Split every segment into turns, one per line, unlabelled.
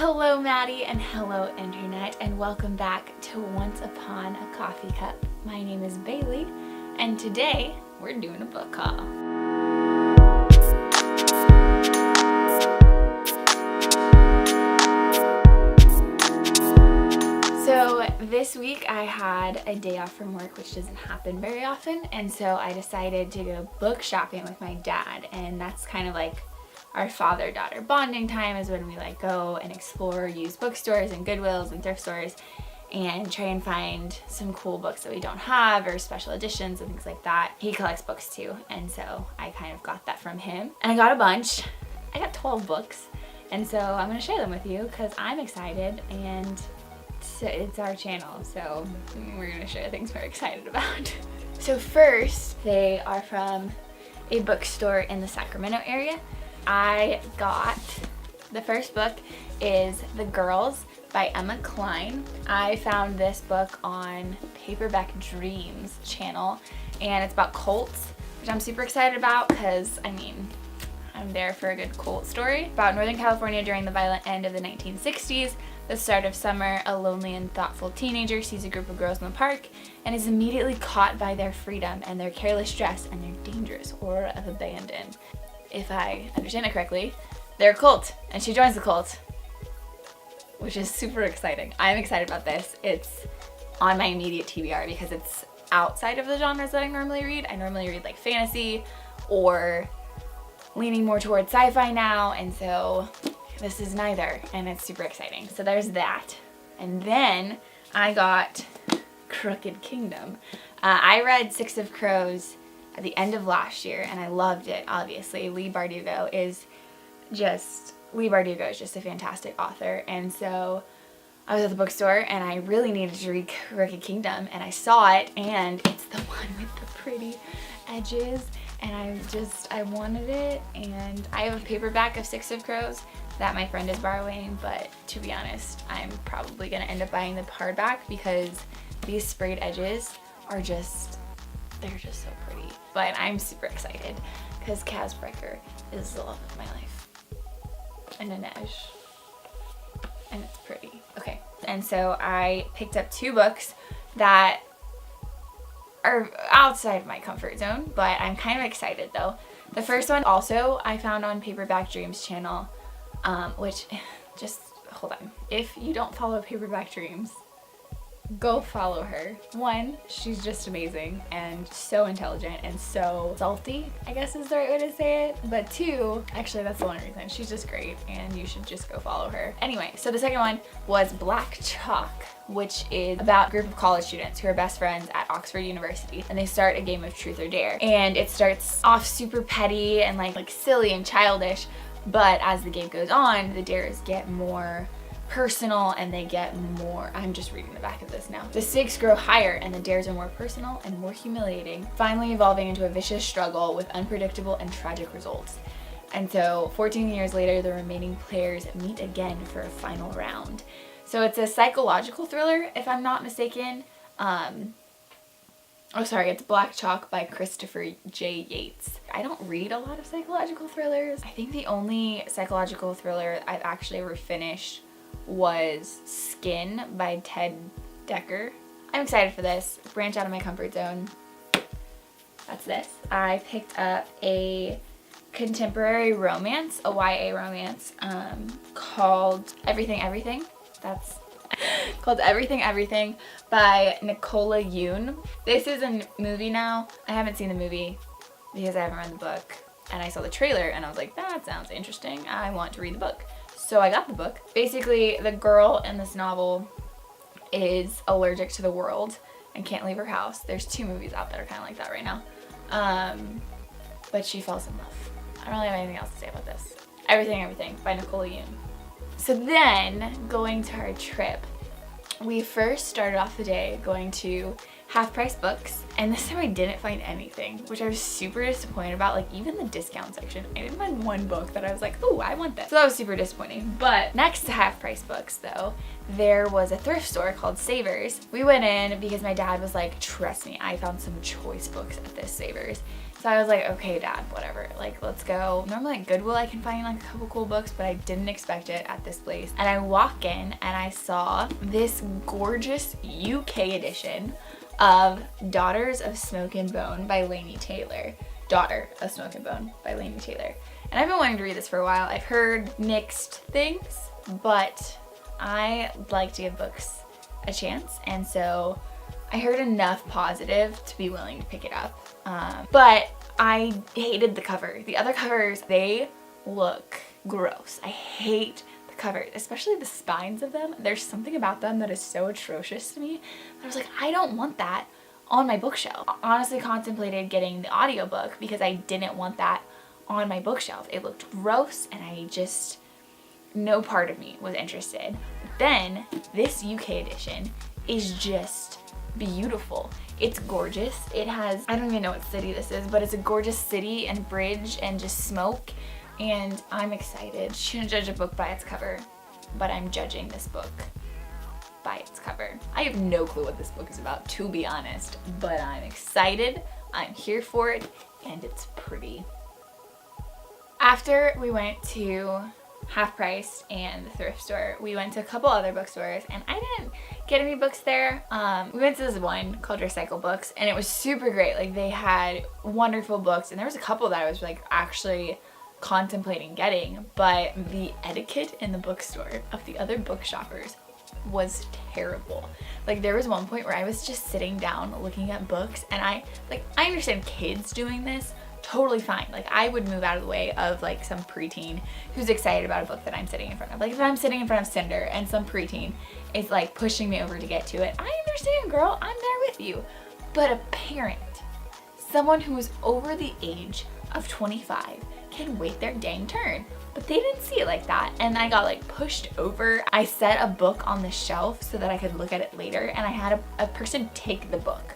Hello Maddie and hello internet, and welcome back to Once Upon a Coffee Cup. My name is Bailey and today we're doing a book haul. So this week I had a day off from work, which doesn't happen very often, and so I decided to go book shopping with my dad, and that's kind of like our father-daughter bonding time, is when we like go and explore used bookstores and Goodwills and thrift stores and try and find some cool books that we don't have or special editions and things like that. He collects books too, and so I kind of got that from him. And I got a bunch. I got 12 books, and so I'm gonna share them with you because I'm excited, and it's our channel, so we're gonna share things we're excited about. So first, they are from a bookstore in the Sacramento area. I got, the first book is The Girls by Emma Cline. I found this book on Paperback Dreams channel, and it's about cults, which I'm super excited about because, I mean, I'm there for a good cult story. About Northern California during the violent end of the 1960s, the start of summer, a lonely and thoughtful teenager sees a group of girls in the park and is immediately caught by their freedom and their careless dress and their dangerous aura of abandon. If I understand it correctly, they're a cult, and she joins the cult, which is super exciting. I'm excited about this. It's on my immediate TBR because it's outside of the genres that I normally read. I normally read like fantasy or leaning more towards sci-fi now, and so this is neither, and it's super exciting. So there's that. And then I got Crooked Kingdom. I read Six of Crows at the end of last year, and I loved it, obviously. Leigh Bardugo is just a fantastic author, and so I was at the bookstore and I really needed to read Crooked Kingdom, and I saw it, and it's the one with the pretty edges, and I wanted it, and I have a paperback of Six of Crows that my friend is borrowing, but to be honest, I'm probably gonna end up buying the hardback because these sprayed edges are they're just so pretty. But I'm super excited because Casbreaker is the love of my life. And Inej. And it's pretty. Okay. And so I picked up two books that are outside of my comfort zone, but I'm kind of excited though. The first one also I found on Paperback Dreams channel, which, just hold on. If you don't follow Paperback Dreams, go follow her. One, she's just amazing and so intelligent and so salty, I guess is the right way to say it. But two, actually that's the one reason, she's just great and you should just go follow her. Anyway, so the second one was Black Chalk, which is about a group of college students who are best friends at Oxford University, and they start a game of truth or dare. And it starts off super petty and like silly and childish, but as the game goes on, the dares get more personal and they get more, I'm just reading the back of this now. The stakes grow higher and the dares are more personal and more humiliating, finally evolving into a vicious struggle with unpredictable and tragic results. And so 14 years later, the remaining players meet again for a final round. So it's a psychological thriller, if I'm not mistaken. It's Black Chalk by Christopher J. Yates. I don't read a lot of psychological thrillers. I think the only psychological thriller I've actually ever finished was Skin by Ted Decker. I'm excited for this. Branch out of my comfort zone. That's this. I picked up a contemporary romance, a YA romance, called Everything Everything. That's called Everything Everything by Nicola Yoon. This is a movie now. I haven't seen the movie because I haven't read the book, and I saw the trailer and I was like, that sounds interesting. I want to read the book. So I got the book. Basically, the girl in this novel is allergic to the world and can't leave her house. There's two movies out that are kind of like that right now. But she falls in love. I don't really have anything else to say about this. Everything Everything by Nicola Yoon. So then, going to our trip, we first started off the day going to Half Price Books, and this time I didn't find anything, which I was super disappointed about. Like, even the discount section, I didn't find one book that I was like, oh, I want this. So that was super disappointing. But next to Half Price Books though, there was a thrift store called Savers. We went in because my dad was like, trust me, I found some choice books at this Savers. So I was like, okay, Dad, whatever, like, let's go. Normally at Goodwill I can find like a couple cool books, but I didn't expect it at this place. And I walk in and I saw this gorgeous UK edition of Daughters of Smoke and Bone by Laini Taylor. Daughter of Smoke and Bone by Laini Taylor. And I've been wanting to read this for a while. I've heard mixed things, but I like to give books a chance, and so I heard enough positive to be willing to pick it up. But I hated the cover. The other covers, they look gross. I hate the covers, especially the spines of them. There's something about them that is so atrocious to me. I was like, I don't want that on my bookshelf. I honestly contemplated getting the audiobook because I didn't want that on my bookshelf. It looked gross and no part of me was interested. But then this UK edition is just beautiful. It's gorgeous. It has, I don't even know what city this is, but it's a gorgeous city and bridge and just smoke, and I'm excited. Shouldn't judge a book by its cover, but I'm judging this book by its cover. I have no clue what this book is about, to be honest, but I'm excited, I'm here for it, and it's pretty. After we went to Half Price and the thrift store, we went to a couple other bookstores, and I didn't get any books there. We went to this one called Recycle Books, and it was super great. Like, they had wonderful books, and there was a couple that I was like actually contemplating getting, but the etiquette in the bookstore of the other book shoppers was terrible. Like, there was one point where I was just sitting down looking at books, and I understand kids doing this, totally fine. Like, I would move out of the way of like some preteen who's excited about a book that I'm sitting in front of. Like, if I'm sitting in front of Cinder and some preteen is like pushing me over to get to it, I understand, girl, I'm there with you. But a parent, someone who is over the age of 25, can wait their dang turn. But they didn't see it like that, and I got like pushed over. I set a book on the shelf so that I could look at it later, and I had a person take the book.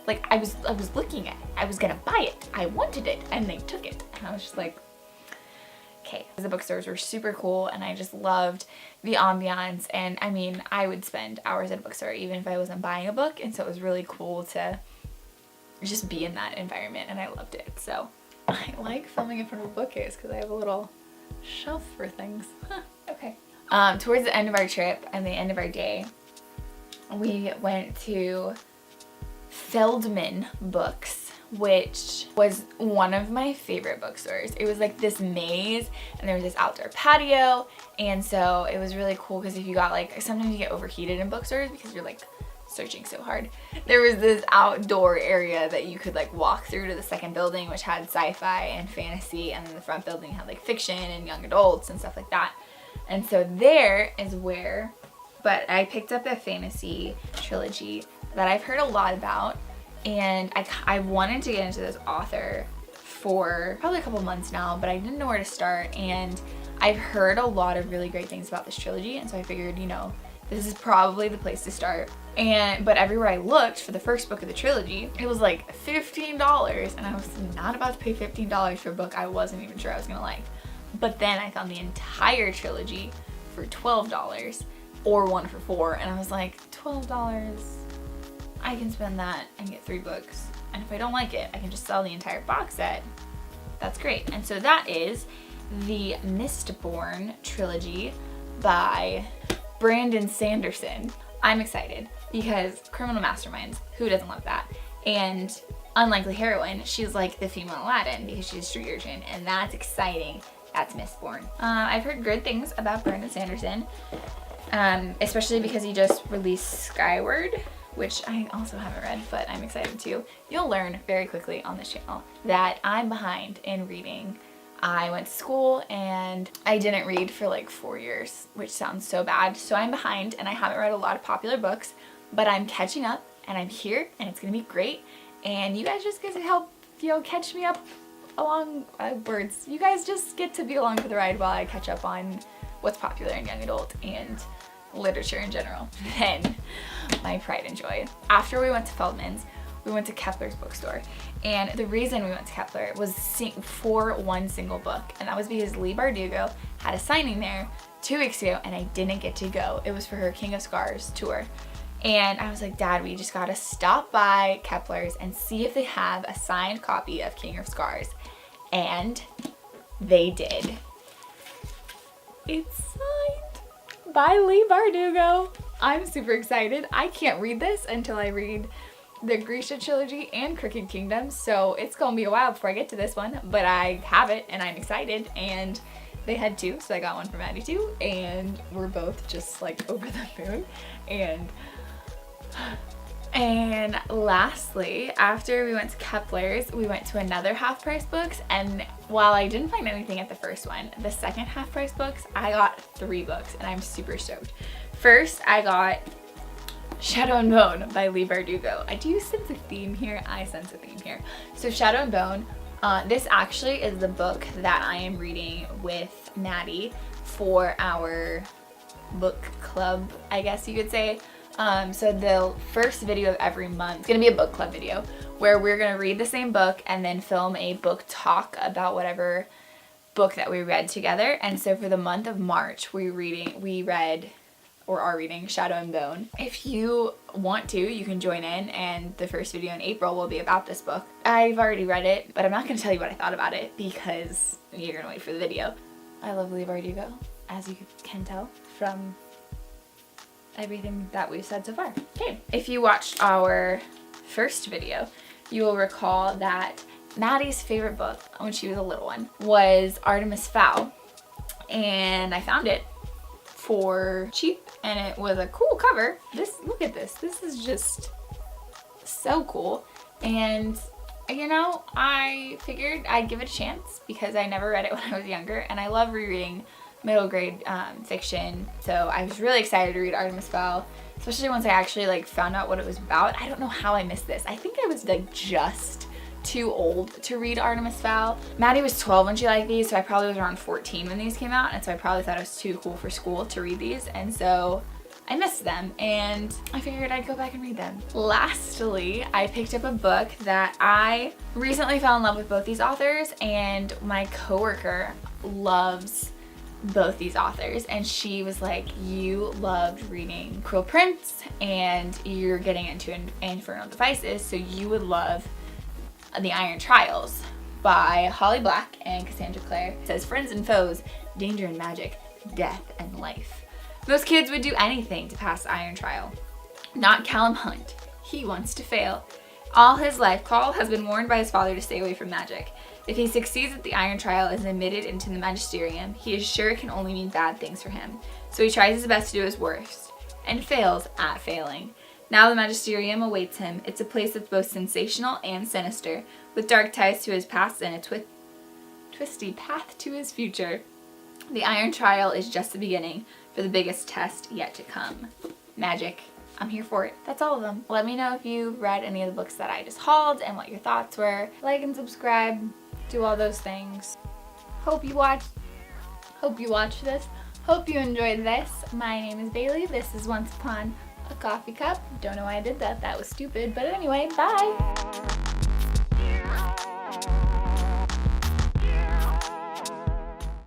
Like, I was looking at it. I was gonna buy it. I wanted it, and they took it. And I was just like, okay. The bookstores were super cool, and I just loved the ambiance. And I mean, I would spend hours at a bookstore even if I wasn't buying a book, and so it was really cool to just be in that environment, and I loved it. So I like filming in front of a bookcase because I have a little shelf for things. Okay. Towards the end of our trip and the end of our day, we went to Feldman Books, which was one of my favorite bookstores. It was like this maze, and there was this outdoor patio, and so it was really cool because if you got like, sometimes you get overheated in bookstores because you're like searching so hard. There was this outdoor area that you could like walk through to the second building, which had sci-fi and fantasy, and then the front building had like fiction and young adults and stuff like that. And so there is where, but I picked up a fantasy trilogy that I've heard a lot about, and I wanted to get into this author for probably a couple months now, but I didn't know where to start, and I've heard a lot of really great things about this trilogy, and so I figured, you know, this is probably the place to start. But everywhere I looked for the first book of the trilogy, it was like $15, and I was not about to pay $15 for a book I wasn't even sure I was gonna like. But then I found the entire trilogy for $12, or one for $4, and I was like, $12, I can spend that and get 3 books, and if I don't like it, I can just sell the entire box set. That's great. And so that is the Mistborn trilogy by Brandon Sanderson. I'm excited because Criminal Masterminds, who doesn't love that? And Unlikely Heroine, she's like the female Aladdin because she's a street urchin, and that's exciting. That's Mistborn. I've heard good things about Brandon Sanderson, especially because he just released Skyward, which I also haven't read, but I'm excited too. You'll learn very quickly on this channel that I'm behind in reading. I went to school and I didn't read for like 4 years, which sounds so bad. So I'm behind and I haven't read a lot of popular books, but I'm catching up and I'm here and it's gonna be great. And you guys just get to help, you know, catch me up along words. You guys just get to be along for the ride while I catch up on what's popular in young adult and literature in general. Then my pride and joy. After we went to Feldman's, we went to Kepler's bookstore, and the reason we went to Kepler was for one single book, and that was because Leigh Bardugo had a signing there 2 weeks ago and I didn't get to go. It was for her King of Scars tour, And I was like, Dad, we just gotta stop by Kepler's and see if they have a signed copy of King of Scars. And they did. It's signed by Leigh Bardugo. I'm super excited. I can't read this until I read the Grisha trilogy and Crooked Kingdom, so it's gonna be a while before I get to this one, but I have it and I'm excited. And they had two, so I got one for Maddie too, and we're both just like over the moon. And lastly, after we went to Kepler's, we went to another Half Price Books, and while I didn't find anything at the first one, the second Half Price Books, I got 3 books, and I'm super stoked. First, I got Shadow and Bone by Leigh Bardugo. I do sense a theme here. I sense a theme here. So Shadow and Bone, this actually is the book that I am reading with Maddie for our book club, I guess you could say. So the first video of every month is going to be a book club video where we're going to read the same book and then film a book talk about whatever book that we read together. And so for the month of March, we are reading Shadow and Bone. If you want to, you can join in, and the first video in April will be about this book. I've already read it, but I'm not going to tell you what I thought about it because you're going to wait for the video. I love Leigh Bardugo, as you can tell from everything that we've said so far. Okay, if you watched our first video, you will recall that Maddie's favorite book when she was a little one was Artemis Fowl, and I found it for cheap, and it was a cool cover. Look at this. This is just so cool, and you know, I figured I'd give it a chance because I never read it when I was younger, and I love rereading middle grade fiction, so I was really excited to read Artemis Fowl, especially once I actually like found out what it was about. I don't know how I missed this. I think I was like just too old to read Artemis Fowl. Maddie was 12 when she liked these, so I probably was around 14 when these came out, and so I probably thought it was too cool for school to read these, and so I missed them, and I figured I'd go back and read them. Lastly, I picked up a book that I recently fell in love with both these authors, and my coworker loves both these authors, and she was like, you loved reading Cruel Prince and you're getting into Infernal Devices, so you would love The Iron Trials by Holly Black and Cassandra Clare. It says, friends and foes, danger and magic, death and life. Most kids would do anything to pass the Iron Trial. Not Callum Hunt. He wants to fail. All his life, Carl has been warned by his father to stay away from magic. If he succeeds at the Iron Trial and is admitted into the Magisterium, he is sure it can only mean bad things for him. So he tries his best to do his worst, and fails at failing. Now the Magisterium awaits him. It's a place that's both sensational and sinister, with dark ties to his past and a twisty path to his future. The Iron Trial is just the beginning for the biggest test yet to come. Magic. I'm here for it. That's all of them. Let me know if you read any of the books that I just hauled and what your thoughts were. Like and subscribe. Do all those things. Hope you watch this. Hope you enjoyed this. My name is Bailey. This is Once Upon a Coffee Cup. Don't know why I did that. That was stupid. But anyway, bye.